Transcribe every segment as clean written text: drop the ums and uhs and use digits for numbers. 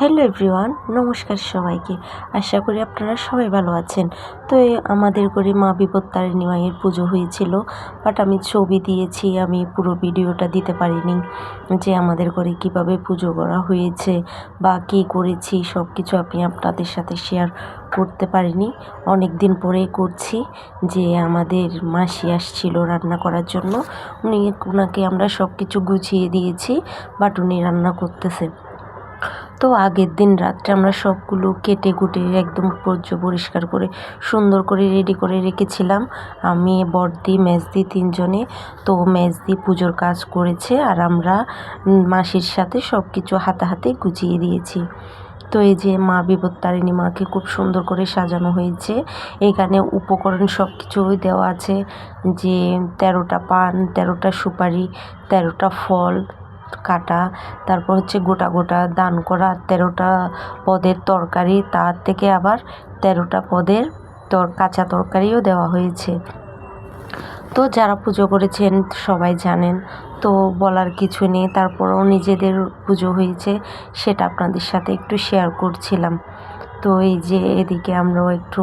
Hello everyone, নমস্কার সবাইকে। আশা করি আপনারা সবাই ভালো আছেন। তো আমাদের করে মা বিপত্তারিণী মায়ের পুজো হয়েছিল, বাট আমি ছবি দিয়েছি, আমি পুরো ভিডিওটা দিতে পারিনি যে আমাদের করে কিভাবে পুজো করা হয়েছে বা কী করেছি সব কিছু আমি আপনাদের সাথে শেয়ার করতে পারিনি। অনেক দিন পরেই করছি, যে আমাদের মাসি আসছিল রান্না করার জন্য। ওনাকে আমরা সব কিছু গুছিয়ে দিয়েছি, বাট উনি রান্না করতেছে। তো আগের দিন রাত্রে আমরা সবগুলো কেটে কুটে একদম পরিষ্কার করে সুন্দর করে রেডি করে রেখেছিলাম। আমি বড়দি মেজদি তিনজনে। তো মেজদি পুজোর কাজ করেছে আর আমরা মাসির সাথে সব কিছু হাতে হাতে গুছিয়ে দিয়েছি। তো এই যে মা বিপত্তারিণী মাকে খুব সুন্দর করে সাজানো হয়েছে। এখানে উপকরণ সব কিছুই দেওয়া আছে, যে 13টা পান, 13টা সুপারি, 13টা ফল কাটা, তারপর হচ্ছে গোটা গোটা দান করা 13টা পদের তরকারি, তার থেকে আবার 13টা পদের কাঁচা তরকারিও দেওয়া হয়েছে। তো যারা পুজো করেছেন সবাই জানেন, তো বলার কিছু নেই। তারপরও নিজেদের পুজো হয়েছে, সেটা আপনাদের সাথে একটু শেয়ার করছিলাম। তো এই যে এদিকে আমরাও একটু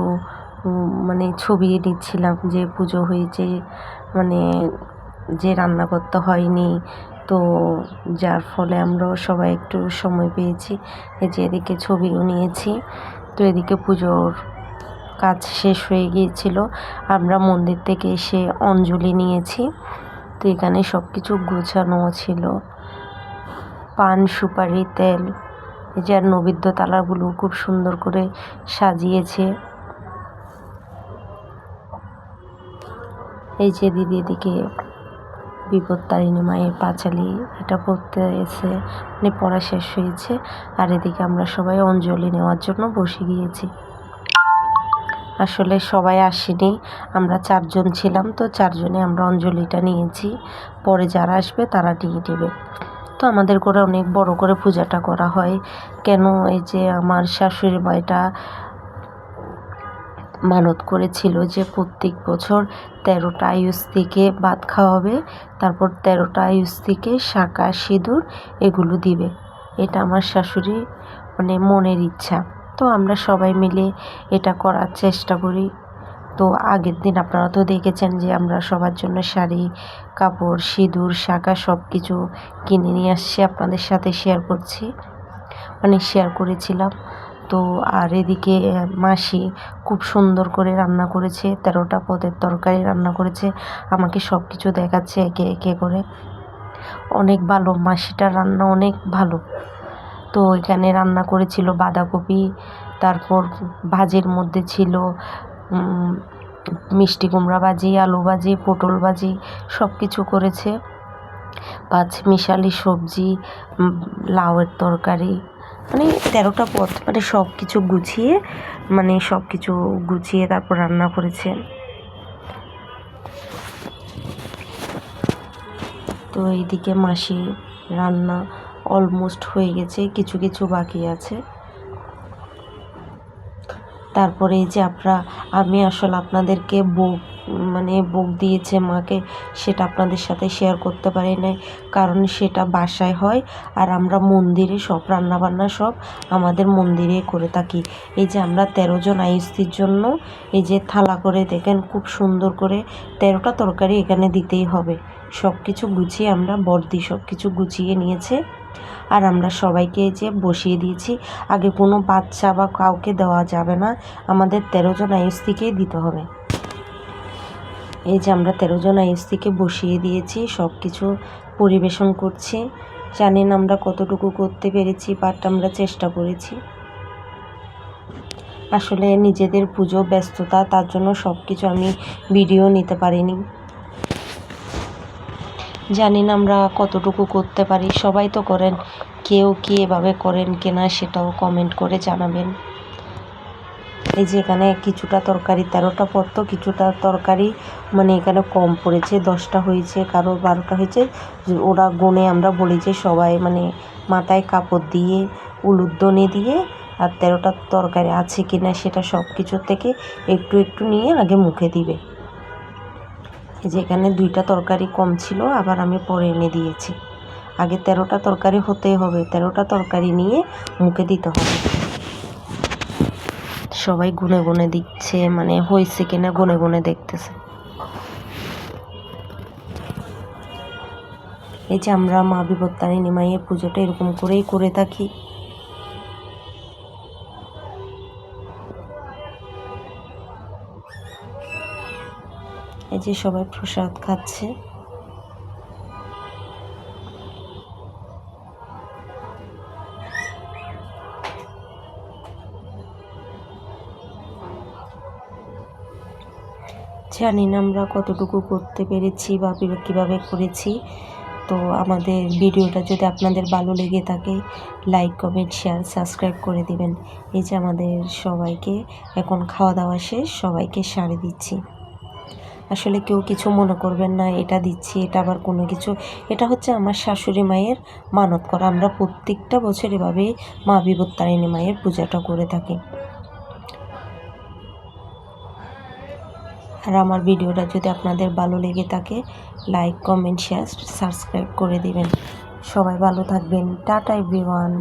মানে ছবি নিচ্ছিলাম যে পুজো হয়েছে, মানে যে রান্না করতে হয়নি। তো যার ফলে আমরাও সবাই একটু সময় পেয়েছি। এই যে এদিকে ছবিও নিয়েছি। তো এদিকে পুজোর কাজ শেষ হয়ে গিয়েছিল, আমরা মন্দির থেকে এসে অঞ্জলি নিয়েছি। তো এখানে সব কিছু গোছানো ছিল, পান, সুপারি, তেল। এই যে আর নৈবেদ্য তালাগুলো খুব সুন্দর করে সাজিয়েছে। এই যে দিদি এদিকে বিপত্তারিণী মায়ের পাঁচালি এটা পড়তে এসে মানে পড়া শেষ হয়েছে, আর এদিকে আমরা সবাই অঞ্জলি নেওয়ার জন্য বসে গিয়েছি। আসলে সবাই আসেনি, আমরা 4 জন ছিলাম, তো 4 জনে আমরা অঞ্জলিটা নিয়েছি। পরে যারা আসবে তারা নিয়ে নেবে। তো আমাদের করে অনেক বড় করে পূজাটা করা হয়। কেন, এই যে আমার শাশুড়ি মাটা মানত করেছিল যে প্রত্যেক বছর 13টা আয়ুষ থেকে ভাত খাওয়াবে, তারপর 13টা আয়ুষ থেকে শাঁখা সিঁদুর এগুলো দিবে। এটা আমার শাশুড়ি মানে মনের ইচ্ছা। তো আমরা সবাই মিলে এটা করার চেষ্টা করি। তো আগের দিন আপনারা তো দেখেছেন যে আমরা সবার জন্য শাড়ি, কাপড়, সিঁদুর, শাঁখা সব কিছু কিনে নিয়ে আসছি, আপনাদের সাথে শেয়ার করেছিলাম। তো আর এদিকে মাসি খুব সুন্দর করে রান্না করেছে, 13টা পদের তরকারি রান্না করেছে, আমাকে সব কিছু দেখাচ্ছে একে একে করে। অনেক ভালো, মাসিটার রান্না অনেক ভালো। তো এখানে রান্না করেছিল বাঁধাকপি, তারপর ভাজির মধ্যে ছিল মিষ্টি কুমড়া ভাজি, আলু ভাজি, পটল ভাজি, সব কিছু করেছে। 5 মিশালি সবজি, লাউয়ের তরকারি, মানে 13টা পদ, মানে সব কিছু গুছিয়ে তারপর রান্না করেছে। তো এইদিকে মাসি রান্না অলমোস্ট হয়ে গেছে, কিছু কিছু বাকি আছে। তারপরে এই যে আমি আসলে আপনাদেরকে ভোগ দিয়েছে মাকে, সেটা আপনাদের সাথে শেয়ার করতে পারি নাই, কারণ সেটা বাসায় হয় আর আমরা মন্দিরে সব রান্নাবান্না সব আমাদের মন্দিরে করে থাকি। এই যে আমরা 13 জন আয়ুষ্টির জন্য এই যে থালা করে দেখেন খুব সুন্দর করে 13টা তরকারি এখানে দিতেই হবে। সব কিছু গুছিয়ে আমরা বড়দি সব কিছু গুছিয়ে নিয়েছে, আর আমরা সবাইকে যে বসিয়ে দিয়েছি। আগে কোনো বাচ্চা বা কাউকে দেওয়া যাবে না, আমাদের 13 জন আয়ুষ্টিকেই দিতে হবে। এই যে আমরা 13 জন আয়ুষ্টিকে বসিয়ে দিয়েছি, সব কিছু পরিবেশন করছি। জানি না আমরা কতটুকু করতে পেরেছি, বাট আমরা চেষ্টা করেছি। আসলে নিজেদের পুজো ব্যস্ততা, তার জন্য সব কিছু আমি ভিডিও নিতে পারিনি। জানি না আমরা কতটুকু করতে পারি, সবাই তো করেন, কেউ কি এভাবে করেন কিনা সেটাও কমেন্ট করে জানাবেন। এই যে এখানে কিছুটা তরকারি, 13টা পদ তো কিছুটা তরকারি মানে এখানে কম পড়েছে, 10টা হয়েছে, কারো 12টা হয়েছে। ওরা গুনে আমরা বলি যে সবাই মানে মাথায় কাপড় দিয়ে উলুধ্বনি দিয়ে আর 13টা তরকারি আছে কিনা সেটা সব কিছুর থেকে একটু একটু নিয়ে আগে মুখে দিবে। এই যে এখানে 2টা তরকারি কম ছিল, আবার আমি পরে এনে দিয়েছি। আগে 13টা তরকারি হতে হবে, 13টা তরকারি নিয়ে মুখে দিতে হবে। সবাই গুনে গুনে দিচ্ছে, মানে হয়েছে কিনা গুনে গুনে দেখতেছে। এই যে আমরা মা বিপত্তারিণী মায়ের পুজোটা এরকম করেই করে থাকি। এই যে সবাই প্রসাদ খাচ্ছে। জানি না আমরা কতটুকু করতে পেরেছি বা কীভাবে করেছি। তো আমাদের ভিডিওটা যদি আপনাদের ভালো লেগে থাকে, লাইক কমেন্ট শেয়ার সাবস্ক্রাইব করে দিবেন। এই যে আমাদের সবাইকে এখন খাওয়া দাওয়া শেষ, সবাইকে শাড়ি দিচ্ছি। আসলে কেউ কিছু মনে করবেন না, এটা দিচ্ছি এটা আবার কোনো কিছু, এটা হচ্ছে আমার শাশুড়ি মায়ের মানত করা। আমরা প্রত্যেকটা বছর এভাবেই মা বিপত্তারিণী মায়ের পূজাটা করে থাকি। আর আমার ভিডিওটা যদি আপনাদের ভালো লেগে থাকে, লাইক কমেন্ট শেয়ার সাবস্ক্রাইব করে দিবেন। সবাই ভালো থাকবেন। Tata everyone.